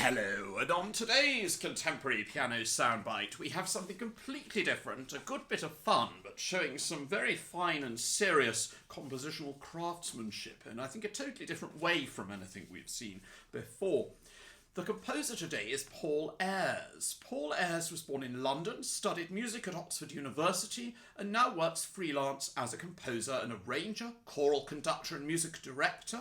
Hello, and on today's Contemporary Piano Soundbite, we have something completely different, a good bit of fun, but showing some very fine and serious compositional craftsmanship in, I think, a totally different way from anything we've seen before. The composer today is Paul Ayres. Paul Ayres was born in London, studied music at Oxford University, and now works freelance as a composer and arranger, choral conductor and music director,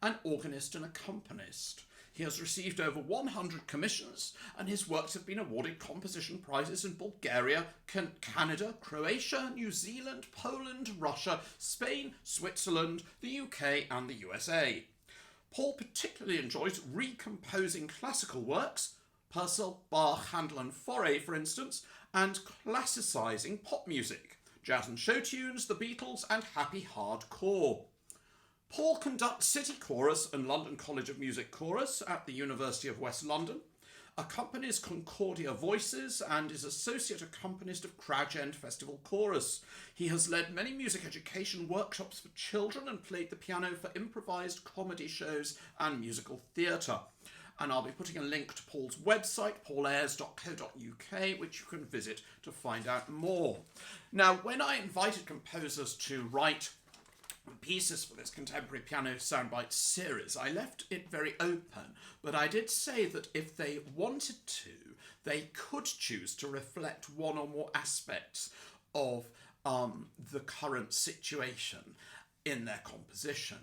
and organist and accompanist. He has received over 100 commissions, and his works have been awarded composition prizes in Bulgaria, Canada, Croatia, New Zealand, Poland, Russia, Spain, Switzerland, the UK and the USA. Paul particularly enjoys recomposing classical works, Purcell, Bach, Handel and Fauré for instance, and classicising pop music, jazz and show tunes, the Beatles and happy hardcore. Paul conducts City Chorus and London College of Music Chorus at the University of West London, accompanies Concordia Voices and is associate accompanist of Crouch End Festival Chorus. He has led many music education workshops for children and played the piano for improvised comedy shows and musical theatre. And I'll be putting a link to Paul's website, paulayres.co.uk, which you can visit to find out more. Now, when I invited composers to write pieces for this Contemporary Piano Soundbite series, I left it very open, but I did say that if they wanted to, they could choose to reflect one or more aspects of the current situation in their composition.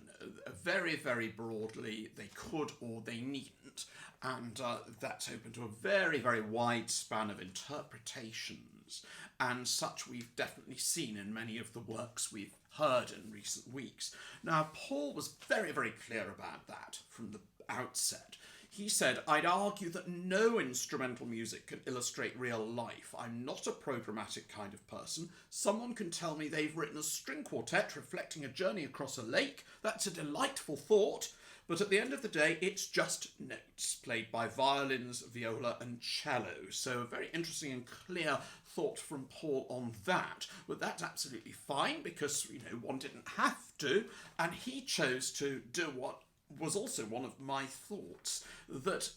Very, very broadly, they could or they needn't, and that's open to a very, very wide span of interpretations, and such we've definitely seen in many of the works we've heard in recent weeks. Now, Paul was very, very clear about that from the outset. He said, "I'd argue that no instrumental music can illustrate real life. I'm not a programmatic kind of person. Someone can tell me they've written a string quartet reflecting a journey across a lake. That's a delightful thought. But at the end of the day, it's just notes played by violins, viola and cello." So a very interesting and clear thought from Paul on that. But that's absolutely fine because, one didn't have to. And he chose to do what was also one of my thoughts, that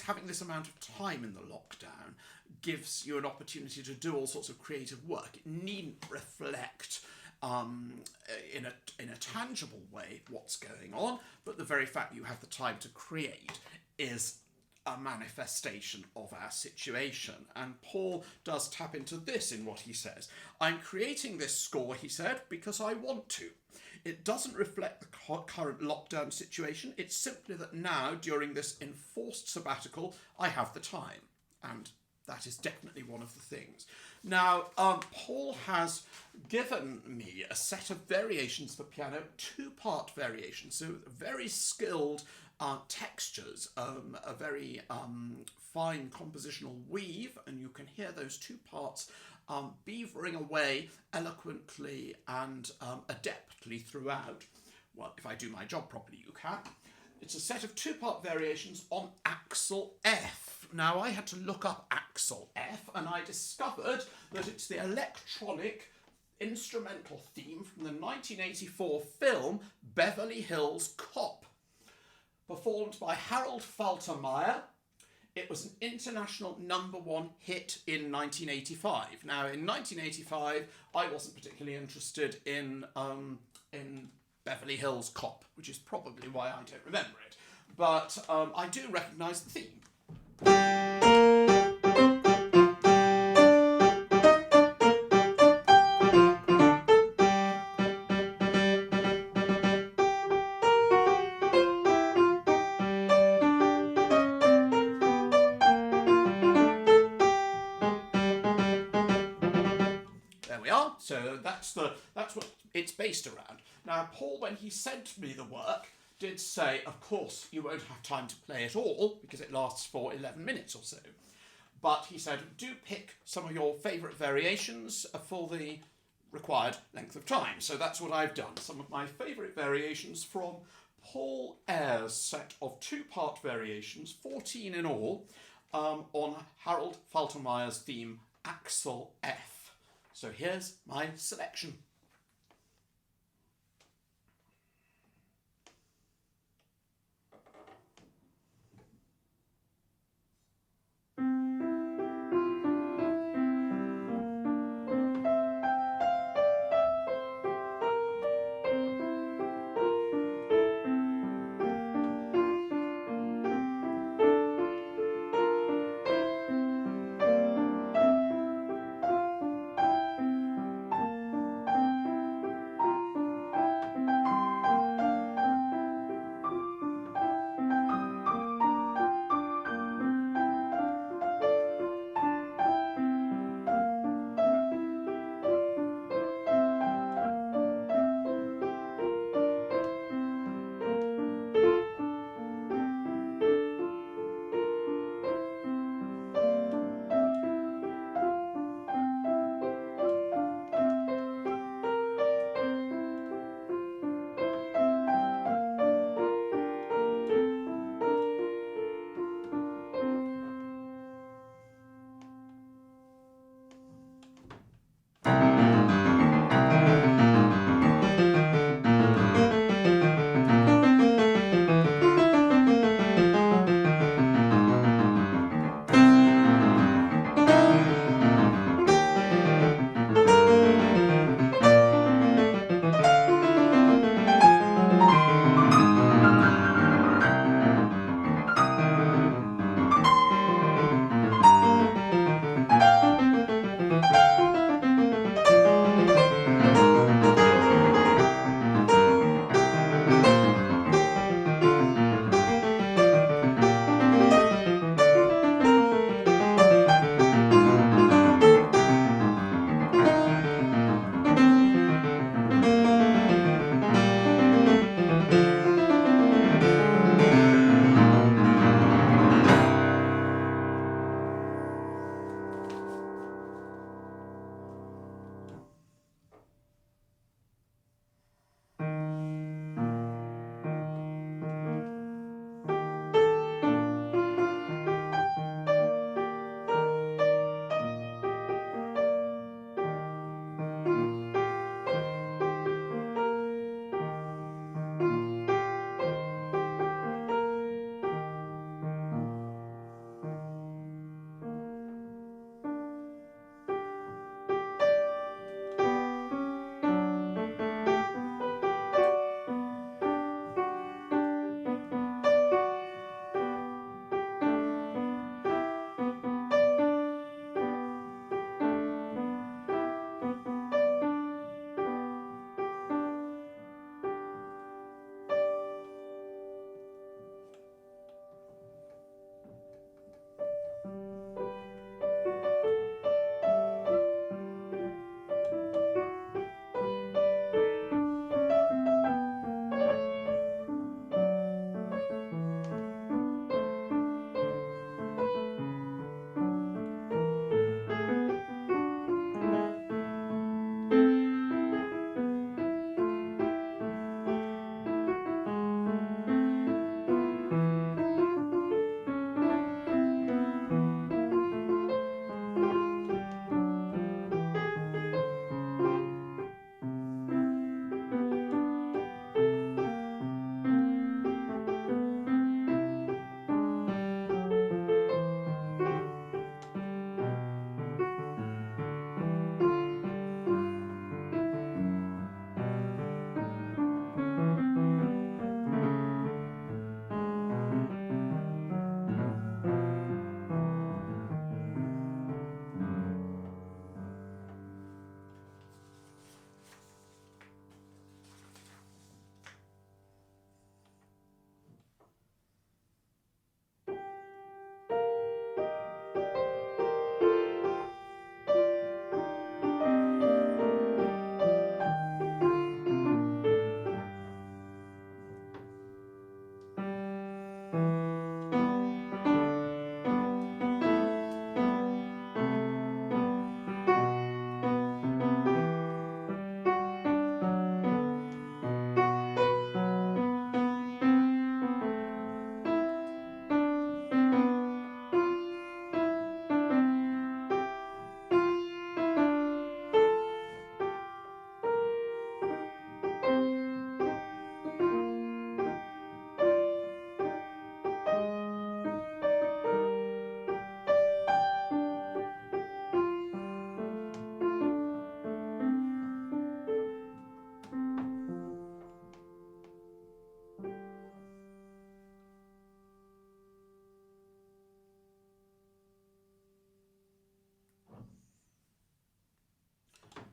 having this amount of time in the lockdown gives you an opportunity to do all sorts of creative work. It needn't reflect in a tangible way what's going on, but the very fact you have the time to create is a manifestation of our situation. And Paul does tap into this in what he says. "I'm creating this score," he said, "because I want to. It doesn't reflect the current lockdown situation. It's simply that now, during this enforced sabbatical, I have the time." And that is definitely one of the things. Now, Paul has given me a set of variations for piano, two-part variations, so very skilled textures, a very fine compositional weave, and you can hear those two parts beavering away eloquently and adeptly throughout. Well, if I do my job properly, you can. It's a set of two-part variations on Axel F. Now, I had to look up Axel F, and I discovered that it's the electronic instrumental theme from the 1984 film Beverly Hills Cop, performed by Harold Faltermeyer. It was an international #1 hit in 1985. Now, in 1985, I wasn't particularly interested in Beverly Hills Cop, which is probably why I don't remember it. But I do recognise the theme. There we are. So that's what it's based around. Now, Paul, when he sent me the work, did say, of course, you won't have time to play it all because it lasts for 11 minutes or so. But he said, do pick some of your favourite variations for the required length of time. So that's what I've done. Some of my favourite variations from Paul Ayres' set of two-part variations, 14 in all, on Harold Faltermeyer's theme, Axel F. So here's my selection.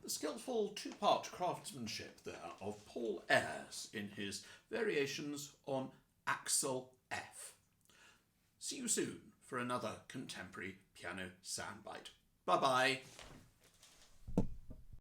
The skillful two-part craftsmanship there of Paul Ayres in his variations on Axel F. See you soon for another contemporary piano soundbite. Bye-bye.